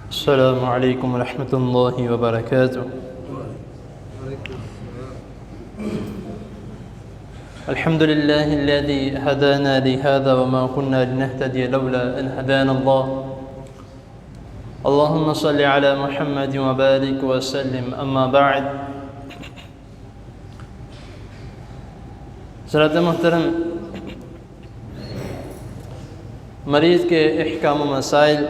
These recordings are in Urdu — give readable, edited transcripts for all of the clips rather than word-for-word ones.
السلام علیکم ورحمۃ اللہ وبرکاتہ۔ الحمد للہ الذی ہدانا لہذا وما كنا لنهتدی لولا ان ہدانا اللہ۔ اللہم صل علی محمد وبارک وسلم، اما بعد۔ حضرات محترم، مریض کے احکام و مسائل،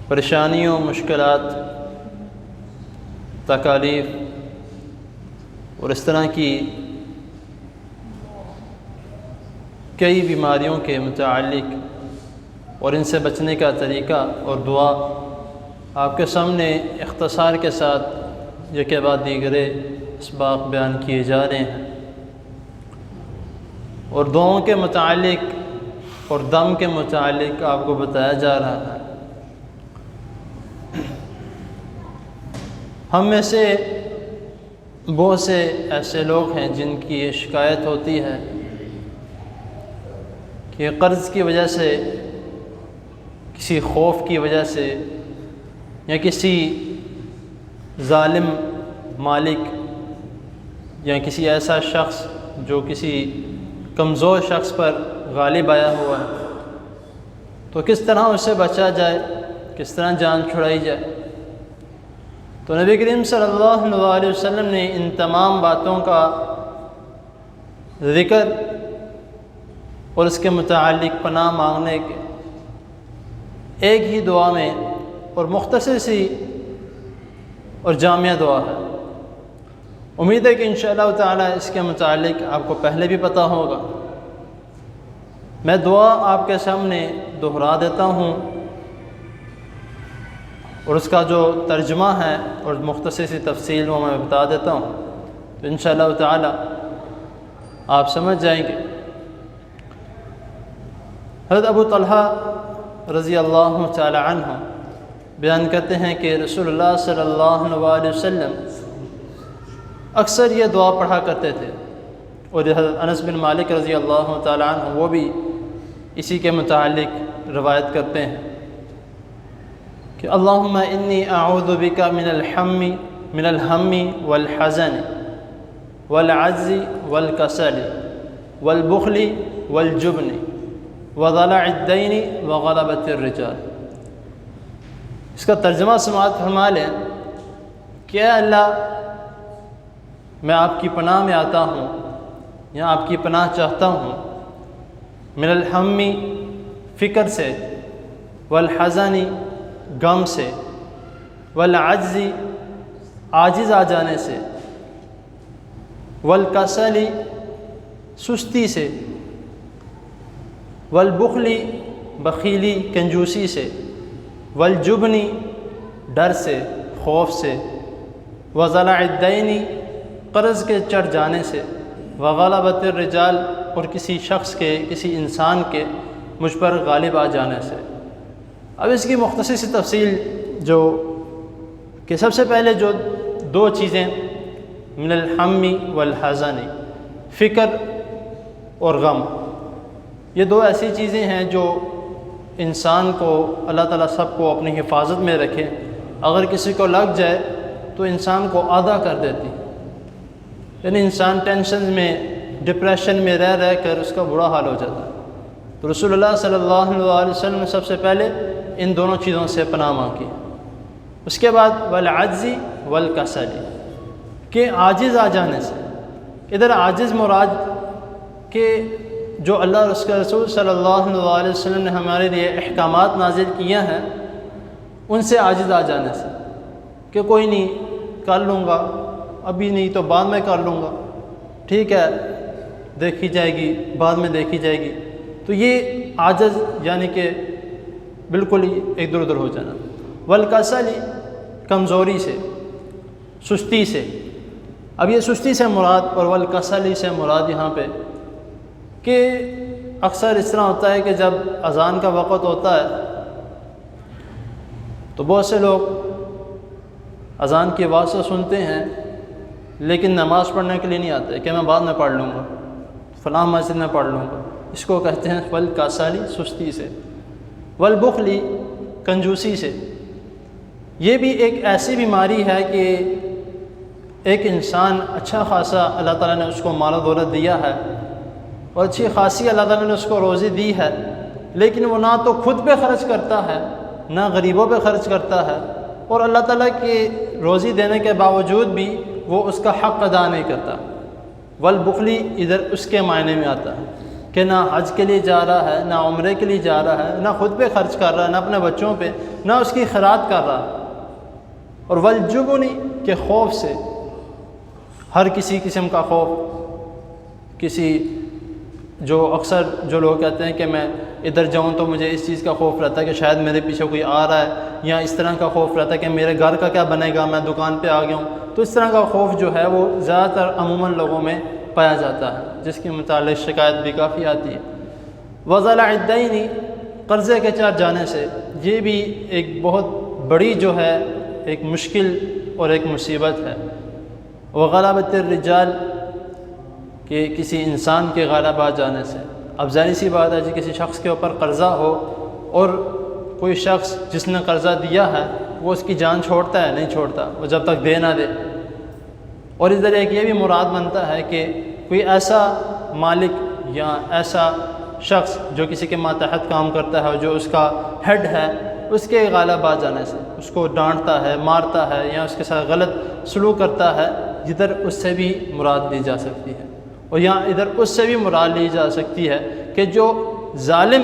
پریشانیوں، مشکلات، تکالیف اور اس طرح کی کئی بیماریوں کے متعلق اور ان سے بچنے کا طریقہ اور دعا آپ کے سامنے اختصار کے ساتھ یہ کے بعد دیگرے اسباق بیان کیے جا رہے ہیں، اور دعاؤں کے متعلق اور دم کے متعلق آپ کو بتایا جا رہا ہے۔ ہم میں سے بہت سے ایسے لوگ ہیں جن کی یہ شکایت ہوتی ہے کہ قرض کی وجہ سے، کسی خوف کی وجہ سے، یا کسی ظالم مالک یا کسی ایسا شخص جو کسی کمزور شخص پر غالب آیا ہوا ہے، تو کس طرح اس سے بچا جائے، کس طرح جان چھڑائی جائے۔ تو نبی کریم صلی اللہ علیہ وسلم نے ان تمام باتوں کا ذکر اور اس کے متعلق پناہ مانگنے کے ایک ہی دعا میں، اور مختصر سی اور جامع دعا ہے۔ امید ہے کہ انشاءاللہ تعالی اس کے متعلق آپ کو پہلے بھی پتہ ہوگا۔ میں دعا آپ کے سامنے دہرا دیتا ہوں، اور اس کا جو ترجمہ ہے اور مختصر سی تفصیل وہ میں بتا دیتا ہوں، تو انشاءاللہ تعالی آپ سمجھ جائیں گے۔ حضرت ابو طلحہ رضی اللہ تعالی عنہ بیان کرتے ہیں کہ رسول اللہ صلی اللہ علیہ وسلم اکثر یہ دعا پڑھا کرتے تھے، اور حضرت انس بن مالک رضی اللہ تعالی عنہ وہ بھی اسی کے متعلق روایت کرتے ہیں کہ اللہم انی اعوذ بک من الہم والحزن والعجز والکسل والبخل والجبن وضلع الدین وغلبۃ الرجال۔ اس کا ترجمہ سماعت فرما لیں کہ اے اللہ، میں آپ کی پناہ میں آتا ہوں یا آپ کی پناہ چاہتا ہوں، من الہم فکر سے، والحزن غم سے، والعجز عاجز آ جانے سے، والکسل سستی سے، والبخل بخیلی کنجوسی سے، والجبن ڈر سے، خوف سے، وضلع الدین قرض کے چڑھ جانے سے، وغلبۃ الرجال اور کسی شخص کے، کسی انسان کے مجھ پر غالب آ جانے سے۔ اب اس کی مختصر سی تفصیل جو کہ سب سے پہلے جو دو چیزیں، من الہم والحزن، فکر اور غم، یہ دو ایسی چیزیں ہیں جو انسان کو اللہ تعالیٰ سب کو اپنی حفاظت میں رکھے۔ اگر کسی کو لگ جائے تو انسان کو آدھا کر دیتی، یعنی انسان ٹینشن میں، ڈپریشن میں رہ کر اس کا برا حال ہو جاتا ہے۔ تو رسول اللہ صلی اللہ علیہ وسلم نے سب سے پہلے ان دونوں چیزوں سے پناہ مانگی۔ اس کے بعد والعجز والکسل، کہ عاجز آ جانے سے۔ ادھر عاجز مراد کہ جو اللہ اور اس کے رسول صلی اللہ علیہ وسلم نے ہمارے لیے احکامات نازل کیے ہیں، ان سے عاجز آ جانے سے، کہ کوئی نہیں، کر لوں گا، ابھی نہیں تو بعد میں کر لوں گا، ٹھیک ہے، دیکھی جائے گی، بعد میں دیکھی جائے گی۔ تو یہ عاجز یعنی کہ بالکل ہی ادھر ادھر ہو جانا۔ والکسل کمزوری سے، سستی سے۔ اب یہ سستی سے مراد اور والکسل سے مراد یہاں پہ کہ اکثر اس طرح ہوتا ہے کہ جب اذان کا وقت ہوتا ہے تو بہت سے لوگ اذان کی آواز سے سنتے ہیں لیکن نماز پڑھنے کے لیے نہیں آتے کہ میں بعد میں پڑھ لوں گا، فلاں مسجد میں پڑھ لوں گا۔ اس کو کہتے ہیں والکسل، سستی سے۔ والبخلی کنجوسی سے، یہ بھی ایک ایسی بیماری ہے کہ ایک انسان اچھا خاصا اللہ تعالیٰ نے اس کو مال و دولت دیا ہے اور اچھی خاصی اللہ تعالیٰ نے اس کو روزی دی ہے، لیکن وہ نہ تو خود پہ خرچ کرتا ہے نہ غریبوں پہ خرچ کرتا ہے، اور اللہ تعالیٰ کی روزی دینے کے باوجود بھی وہ اس کا حق ادا نہیں کرتا۔ والبخلی ادھر اس کے معنی میں آتا ہے کہ نہ حج کے لیے جا رہا ہے، نہ عمرے کے لیے جا رہا ہے، نہ خود پہ خرچ کر رہا ہے، نہ اپنے بچوں پہ، نہ اس کی خیرات کر رہا۔ اور والجبن کے خوف سے، ہر کسی قسم کا خوف، کسی جو اکثر جو لوگ کہتے ہیں کہ میں ادھر جاؤں تو مجھے اس چیز کا خوف رہتا ہے کہ شاید میرے پیچھے کوئی آ رہا ہے، یا اس طرح کا خوف رہتا ہے کہ میرے گھر کا کیا بنے گا، میں دکان پہ آ گیا ہوں، تو اس طرح کا خوف جو ہے وہ زیادہ تر عموماً لوگوں میں پایا جاتا ہے، جس کے متعلق شکایت بھی کافی آتی ہے۔ وضلع الدین، قرضے کے چڑھ جانے سے، یہ بھی ایک بہت بڑی جو ہے ایک مشکل اور ایک مصیبت ہے۔ وغلبۃ الرجال، کہ کسی انسان کے غالب آ جانے سے، اب ظاہر سی بات ہے جی کسی شخص کے اوپر قرضہ ہو اور کوئی شخص جس نے قرضہ دیا ہے وہ اس کی جان چھوڑتا ہے؟ نہیں چھوڑتا، وہ جب تک دے نہ دے۔ اور ادھر ایک یہ بھی مراد بنتا ہے کہ کوئی ایسا مالک یا ایسا شخص جو کسی کے ماتحت کام کرتا ہے، جو اس کا ہیڈ ہے، اس کے غالب آ جانے سے اس کو ڈانٹتا ہے، مارتا ہے، یا اس کے ساتھ غلط سلوک کرتا ہے، ادھر اس سے بھی مراد لی جا سکتی ہے۔ اور یہاں ادھر اس سے بھی مراد لی جا سکتی ہے کہ جو ظالم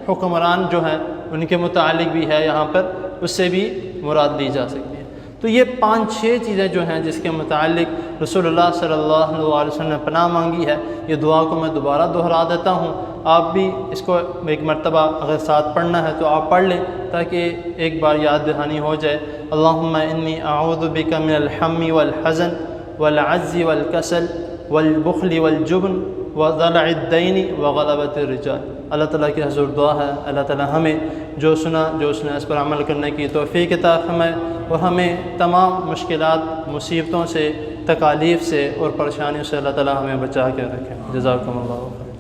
حکمران جو ہیں ان کے متعلق بھی ہے، یہاں پر اس سے بھی مراد لی جا سکتی ہے۔ تو یہ 5-6 چیزیں جو ہیں جس کے متعلق رسول اللہ صلی اللہ علیہ وسلم نے پناہ مانگی ہے، یہ دعا کو میں دوبارہ دہرا دیتا ہوں، آپ بھی اس کو ایک مرتبہ اگر ساتھ پڑھنا ہے تو آپ پڑھ لیں تاکہ ایک بار یاد دہانی ہو جائے۔ اللہم انی اعوذ بک من الحم والحزن والعجز والکسل والبخل والجبن وضلع الدین وغلبۃ الرجال۔ اللہ تعالیٰ کی حضور دعا ہے اللہ تعالیٰ ہمیں جو سنا جو اس نے اس پر عمل کرنے کی توفیق عطا فرمائے، اور ہمیں تمام مشکلات، مصیبتوں سے، تکالیف سے اور پریشانیوں سے اللہ تعالیٰ ہمیں بچا کے رکھے۔ جزاکم اللہ خیر۔